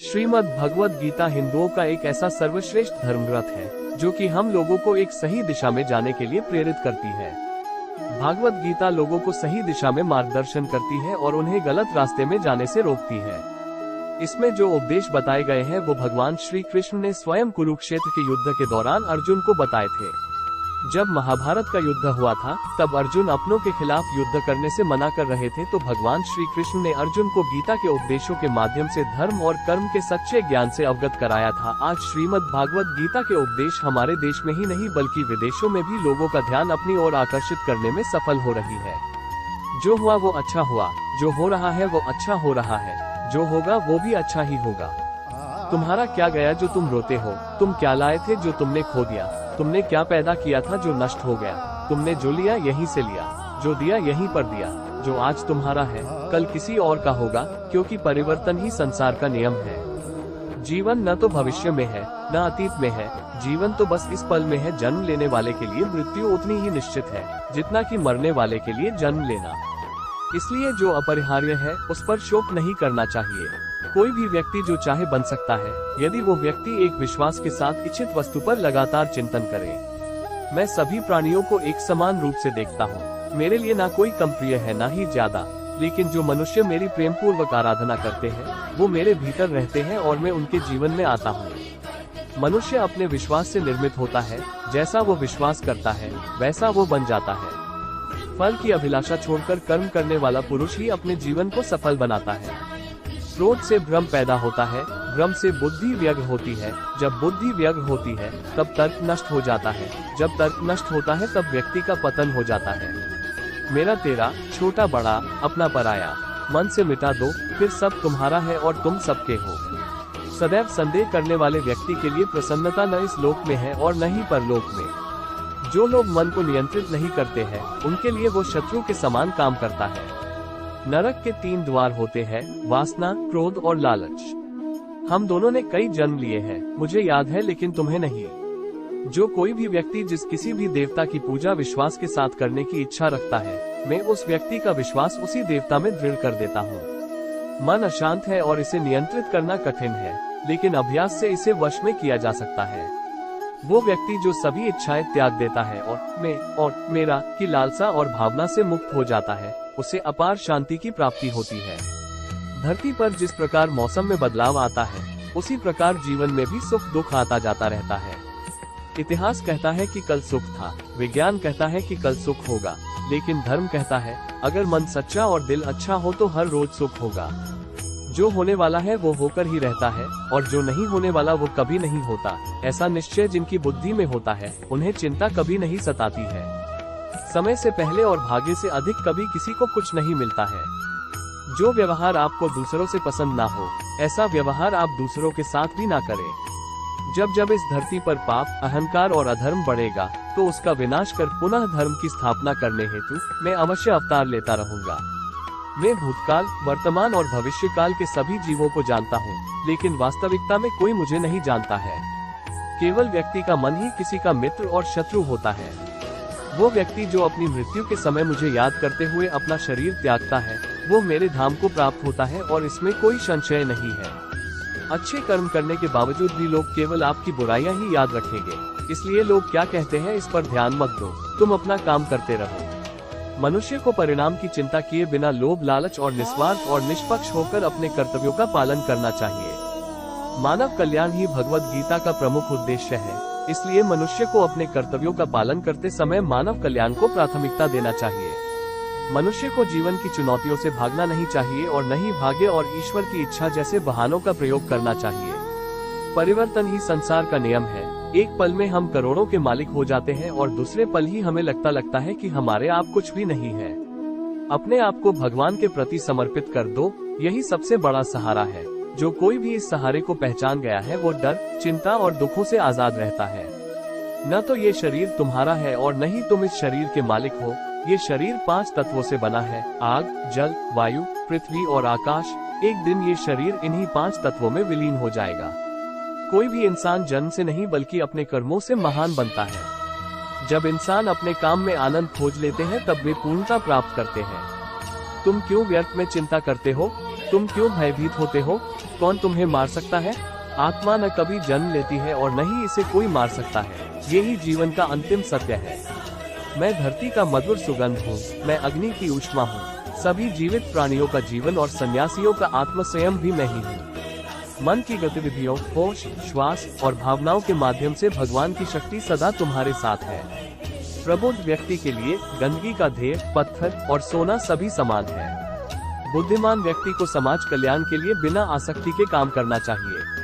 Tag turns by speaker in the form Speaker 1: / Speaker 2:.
Speaker 1: श्रीमद् भगवद गीता हिंदुओं का एक ऐसा सर्वश्रेष्ठ धर्म ग्रंथ है जो कि हम लोगों को एक सही दिशा में जाने के लिए प्रेरित करती है। भगवद गीता लोगों को सही दिशा में मार्गदर्शन करती है और उन्हें गलत रास्ते में जाने से रोकती है। इसमें जो उपदेश बताए गए हैं वो भगवान श्री कृष्ण ने स्वयं कुरुक्षेत्र के युद्ध के दौरान अर्जुन को बताए थे। जब महाभारत का युद्ध हुआ था तब अर्जुन अपनों के खिलाफ युद्ध करने से मना कर रहे थे, तो भगवान श्री कृष्ण ने अर्जुन को गीता के उपदेशों के माध्यम से धर्म और कर्म के सच्चे ज्ञान से अवगत कराया था। आज श्रीमद् भागवत गीता के उपदेश हमारे देश में ही नहीं बल्कि विदेशों में भी लोगों का ध्यान अपनी ओर आकर्षित करने में सफल हो रही है। जो हुआ वो अच्छा हुआ, जो हो रहा है वो अच्छा हो रहा है, जो होगा वो भी अच्छा ही होगा। तुम्हारा क्या गया जो तुम रोते हो? तुम क्या लाए थे जो तुमने खो दिया? तुमने क्या पैदा किया था जो नष्ट हो गया? तुमने जो लिया यहीं से लिया, जो दिया यहीं पर दिया। जो आज तुम्हारा है कल किसी और का होगा, क्योंकि परिवर्तन ही संसार का नियम है। जीवन न तो भविष्य में है न अतीत में है, जीवन तो बस इस पल में है। जन्म लेने वाले के लिए मृत्यु उतनी ही निश्चित है जितना कि मरने वाले के लिए जन्म लेना। इसलिए जो अपरिहार्य है उस पर शोक नहीं करना चाहिए। कोई भी व्यक्ति जो चाहे बन सकता है यदि वो व्यक्ति एक विश्वास के साथ इच्छित वस्तु पर लगातार चिंतन करे। मैं सभी प्राणियों को एक समान रूप से देखता हूँ। मेरे लिए ना कोई कम प्रिय है ना ही ज्यादा, लेकिन जो मनुष्य मेरी प्रेम पूर्वक आराधना करते हैं वो मेरे भीतर रहते हैं और मैं उनके जीवन में आता हूँ। मनुष्य अपने विश्वास से निर्मित होता है, जैसा वो विश्वास करता है वैसा वो बन जाता है। फल की अभिलाषा छोड़कर कर्म करने वाला पुरुष ही अपने जीवन को सफल बनाता है। क्रोध से भ्रम पैदा होता है, भ्रम से बुद्धि व्यग्र होती है, जब बुद्धि व्यग्र होती है तब तर्क नष्ट हो जाता है, जब तर्क नष्ट होता है तब व्यक्ति का पतन हो जाता है। मेरा तेरा, छोटा बड़ा, अपना पराया, मन से मिटा दो, फिर सब तुम्हारा है और तुम सबके हो। सदैव संदेह करने वाले व्यक्ति के लिए प्रसन्नता न इस लोक में है और न ही परलोक में। जो लोग मन को नियंत्रित नहीं करते हैं उनके लिए वो शत्रु के समान काम करता है। नरक के 3 द्वार होते हैं, वासना, क्रोध और लालच। हम दोनों ने कई जन्म लिए हैं, मुझे याद है लेकिन तुम्हें नहीं। जो कोई भी व्यक्ति जिस किसी भी देवता की पूजा विश्वास के साथ करने की इच्छा रखता है, मैं उस व्यक्ति का विश्वास उसी देवता में दृढ़ कर देता हूँ। मन अशांत है और इसे नियंत्रित करना कठिन है, लेकिन अभ्यास से इसे वश में किया जा सकता है। वो व्यक्ति जो सभी इच्छाएं त्याग देता है और मैं और मेरा की लालसा और भावना से मुक्त हो जाता है, उसे अपार शांति की प्राप्ति होती है। धरती पर जिस प्रकार मौसम में बदलाव आता है उसी प्रकार जीवन में भी सुख दुख आता जाता रहता है। इतिहास कहता है कि कल सुख था, विज्ञान कहता है कि कल सुख होगा, लेकिन धर्म कहता है अगर मन सच्चा और दिल अच्छा हो तो हर रोज सुख होगा। जो होने वाला है वो होकर ही रहता है और जो नहीं होने वाला वो कभी नहीं होता। ऐसा निश्चय जिनकी बुद्धि में होता है उन्हें चिंता कभी नहीं सताती है। समय से पहले और भाग्य से अधिक कभी किसी को कुछ नहीं मिलता है। जो व्यवहार आपको दूसरों से पसंद ना हो ऐसा व्यवहार आप दूसरों के साथ भी ना करें। जब जब इस धरती पर पाप, अहंकार और अधर्म बढ़ेगा तो उसका विनाश कर पुनः धर्म की स्थापना करने हेतु मैं अवश्य अवतार लेता रहूंगा। मैं भूतकाल, वर्तमान और भविष्य काल के सभी जीवों को जानता हूँ, लेकिन वास्तविकता में कोई मुझे नहीं जानता है। केवल व्यक्ति का मन ही किसी का मित्र और शत्रु होता है। वो व्यक्ति जो अपनी मृत्यु के समय मुझे याद करते हुए अपना शरीर त्यागता है वो मेरे धाम को प्राप्त होता है और इसमें कोई संशय नहीं है। अच्छे कर्म करने के बावजूद भी लोग केवल आपकी बुराइयां ही याद रखेंगे, इसलिए लोग क्या कहते हैं इस पर ध्यान मत दो, तुम अपना काम करते रहो। मनुष्य को परिणाम की चिंता किए बिना लोभ, लालच और निस्वार्थ और निष्पक्ष होकर अपने कर्तव्यों का पालन करना चाहिए। मानव कल्याण ही भगवद गीता का प्रमुख उद्देश्य है, इसलिए मनुष्य को अपने कर्तव्यों का पालन करते समय मानव कल्याण को प्राथमिकता देना चाहिए। मनुष्य को जीवन की चुनौतियों से भागना नहीं चाहिए और न ही भाग्य और ईश्वर की इच्छा जैसे बहानों का प्रयोग करना चाहिए। परिवर्तन ही संसार का नियम है। एक पल में हम करोड़ों के मालिक हो जाते हैं और दूसरे पल ही हमें लगता है कि हमारे आप कुछ भी नहीं है। अपने आप को भगवान के प्रति समर्पित कर दो, यही सबसे बड़ा सहारा है। जो कोई भी इस सहारे को पहचान गया है वो डर, चिंता और दुखों से आजाद रहता है। न तो ये शरीर तुम्हारा है और न ही तुम इस शरीर के मालिक हो। ये शरीर 5 तत्वों से बना है, आग, जल, वायु, पृथ्वी और आकाश। एक दिन ये शरीर इन्हीं 5 तत्वों में विलीन हो जाएगा। कोई भी इंसान जन्म से नहीं बल्कि अपने कर्मों से महान बनता है। जब इंसान अपने काम में आनंद खोज लेते हैं तब वे पूर्णता प्राप्त करते हैं। तुम क्यों व्यर्थ में चिंता करते हो? तुम क्यों भयभीत होते हो? कौन तुम्हें मार सकता है? आत्मा न कभी जन्म लेती है और न ही इसे कोई मार सकता है। यही जीवन का अंतिम सत्य है। मैं धरती का मधुर सुगंध हूँ, मैं अग्नि की ऊष्मा हूँ। सभी जीवित प्राणियों का जीवन और सन्यासियों का आत्मा स्वयं भी मैं ही हूँ। मन की गतिविधियों, होश, श्वास और भावनाओं के माध्यम से भगवान की शक्ति सदा तुम्हारे साथ है। प्रबुद्ध व्यक्ति के लिए गंदगी का ढेर, पत्थर और सोना सभी समान है। बुद्धिमान व्यक्ति को समाज कल्याण के लिए बिना आसक्ति के काम करना चाहिए।